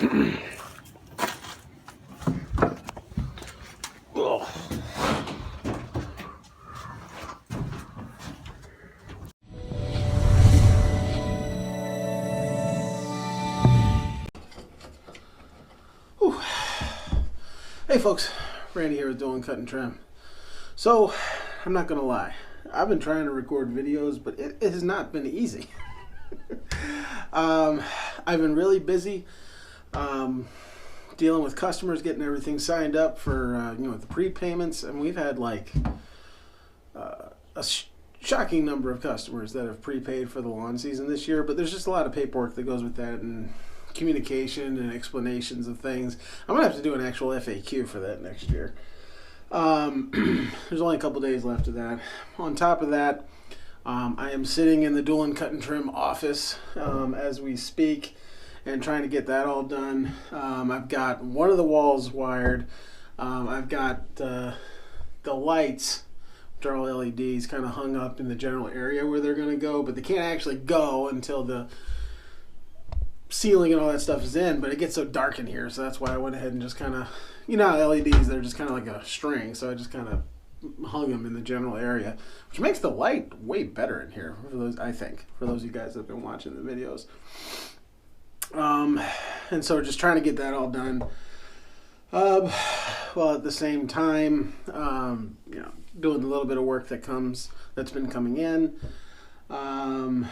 Oh. Hey folks, Randy here with Dolan Cut and Trim. So, I'm not gonna lie, I've been trying to record videos, but it has not been easy. I've been really busy dealing with customers, getting everything signed up for the prepayments, and we've had like a shocking number of customers that have prepaid for the lawn season this year. But there's just a lot of paperwork that goes with that, and communication and explanations of things. I'm gonna have to do an actual FAQ for that next year. There's only a couple days left of that. On top of that, I am sitting in the Dolan Cut and Trim office as we speak and trying to get that all done. I've got one of the walls wired. I've got the lights, which are all LEDs, kind of hung up in the general area where they're going to go, but they can't actually go until the ceiling and all that stuff is in. But it gets so dark in here, so that's why I went ahead and just kind of, how LEDs, they're just kind of like a string, so I just kind of hung them in the general area, which makes the light way better in here for those, I think, for those of you guys that have been watching the videos. And so we're just trying to get that all done. Well, at the same time, doing a little bit of work that's been coming in, and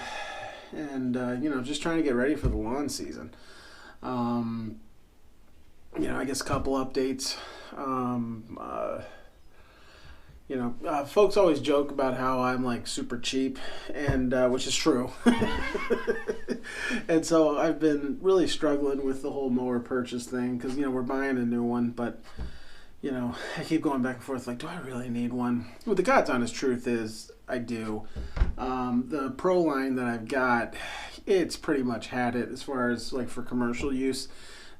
just trying to get ready for the lawn season. I guess a couple updates. Folks always joke about how I'm like super cheap, and which is true. And so I've been really struggling with the whole mower purchase thing because we're buying a new one, but I keep going back and forth like, do I really need one? Well, the God's honest truth is I do. The Pro line that I've got, it's pretty much had it as far as like for commercial use.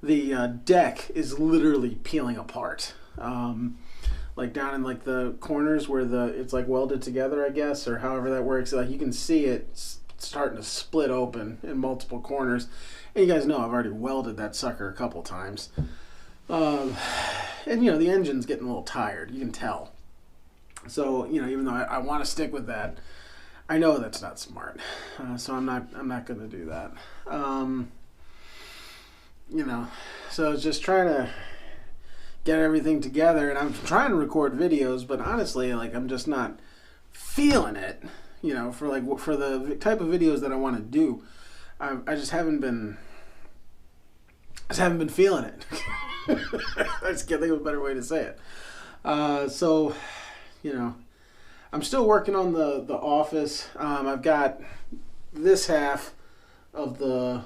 The deck is literally peeling apart. Like down in like the corners where it's like welded together, I guess, or however that works. Like you can see it starting to split open in multiple corners. And you guys know I've already welded that sucker a couple times. And the engine's getting a little tired. You can tell. So even though I want to stick with that, I know that's not smart. So I'm not going to do that. So it's just trying to get everything together, and I'm trying to record videos, but honestly, like I'm just not feeling it. For the type of videos that I want to do, I just haven't been feeling it. I just can't think of a better way to say it. So, I'm still working on the office. I've got this half of the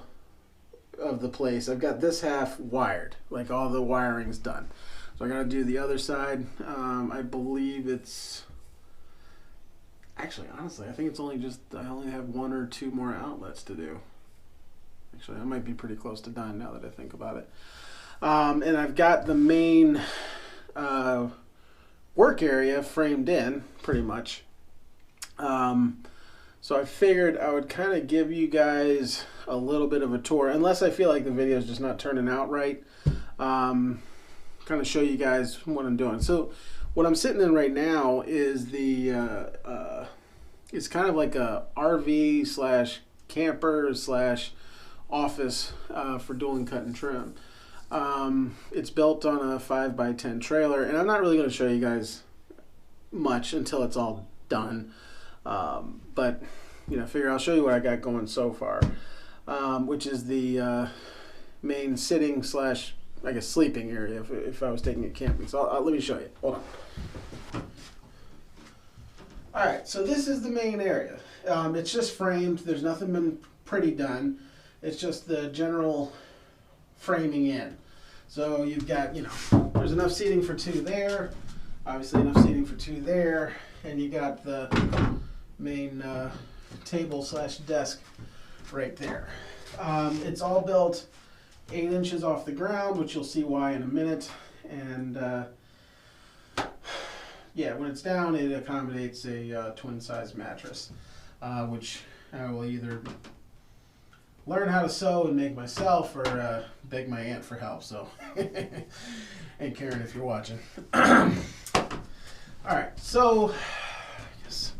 place. I've got this half wired, like all the wiring's done. So I got to do the other side. I believe it's actually, honestly, I think it's I only have one or two more outlets to do. Actually, I might be pretty close to done now that I think about it. And I've got the main work area framed in pretty much. So I figured I would kind of give you guys a little bit of a tour, unless I feel like the video is just not turning out right. Kind of show you guys what I'm doing. So what I'm sitting in right now is it's kind of like a RV slash camper slash office for Dolan Cut and Trim. It's built on a 5x10 trailer, and I'm not really going to show you guys much until it's all done. But figure I'll show you what I got going so far, which is the main sitting slash, I guess, sleeping area if I was taking it camping. So let me show you. Hold on. All right, so this is the main area. It's just framed. There's nothing been pretty done. It's just the general framing in. So you've got, there's enough seating for two there. Obviously enough seating for two there. And you got the main table slash desk right there. It's all built 8 inches off the ground, which you'll see why in a minute. And when it's down, it accommodates a twin size mattress, which I will either learn how to sew and make myself, or beg my aunt for help. So, hey Karen, if you're watching. All right, so yes.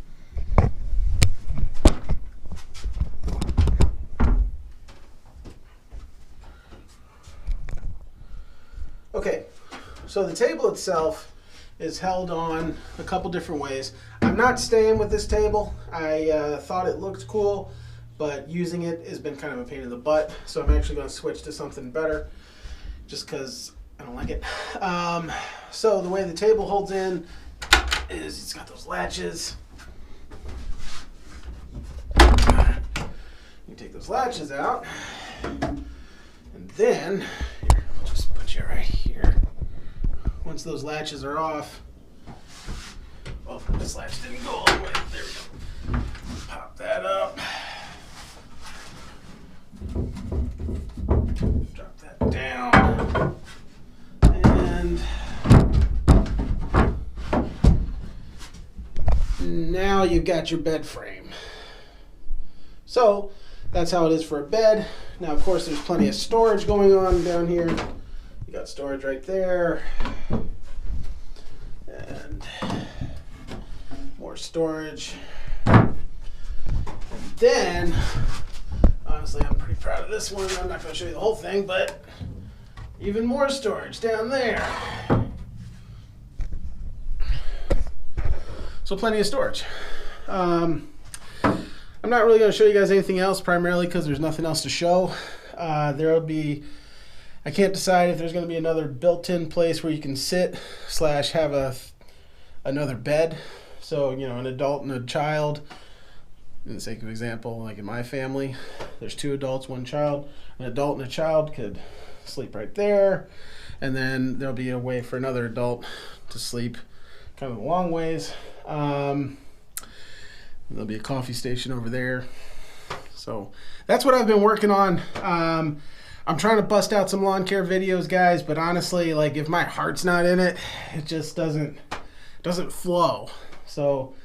Okay, so the table itself is held on a couple different ways. I'm not staying with this table. I thought it looked cool, but using it has been kind of a pain in the butt. So I'm actually going to switch to something better just because I don't like it. So the way the table holds in is it's got those latches. You take those latches out, and then here, I'll just put you right here. Once those latches are off, oh, this latch didn't go all the way. There we go. Pop that up. Drop that down. And now you've got your bed frame. So that's how it is for a bed. Now, of course, there's plenty of storage going on down here. You got storage right there. And more storage. And then, honestly, I'm pretty proud of this one. I'm not going to show you the whole thing, but even more storage down there. So plenty of storage. I'm not really going to show you guys anything else, primarily because there's nothing else to show. There'll be, I can't decide if there's going to be another built-in place where you can sit / have another bed. So, you know, an adult and a child. In the sake of example, like in my family, there's 2 adults, 1 child. An adult and a child could sleep right there, and then there'll be a way for another adult to sleep kind of a long ways. There'll be a coffee station over there. So that's what I've been working on. I'm trying to bust out some lawn care videos, guys, but honestly, like, if my heart's not in it, it just doesn't flow. So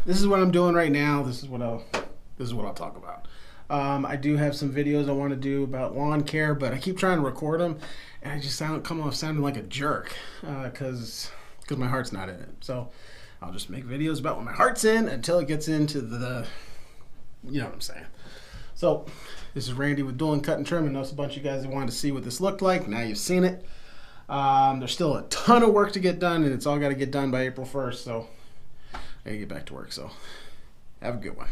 this is what I'm doing right now. This is what I'll talk about. I do have some videos I want to do about lawn care, but I keep trying to record them, and I just come off sounding like a jerk because my heart's not in it. So I'll just make videos about when my heart's in until it gets into the, you know what I'm saying. So this is Randy with Doolin Cut and Trim. I know it's a bunch of you guys that wanted to see what this looked like. Now you've seen it. There's still a ton of work to get done, and it's all got to get done by April 1st. So I gotta get back to work. So have a good one.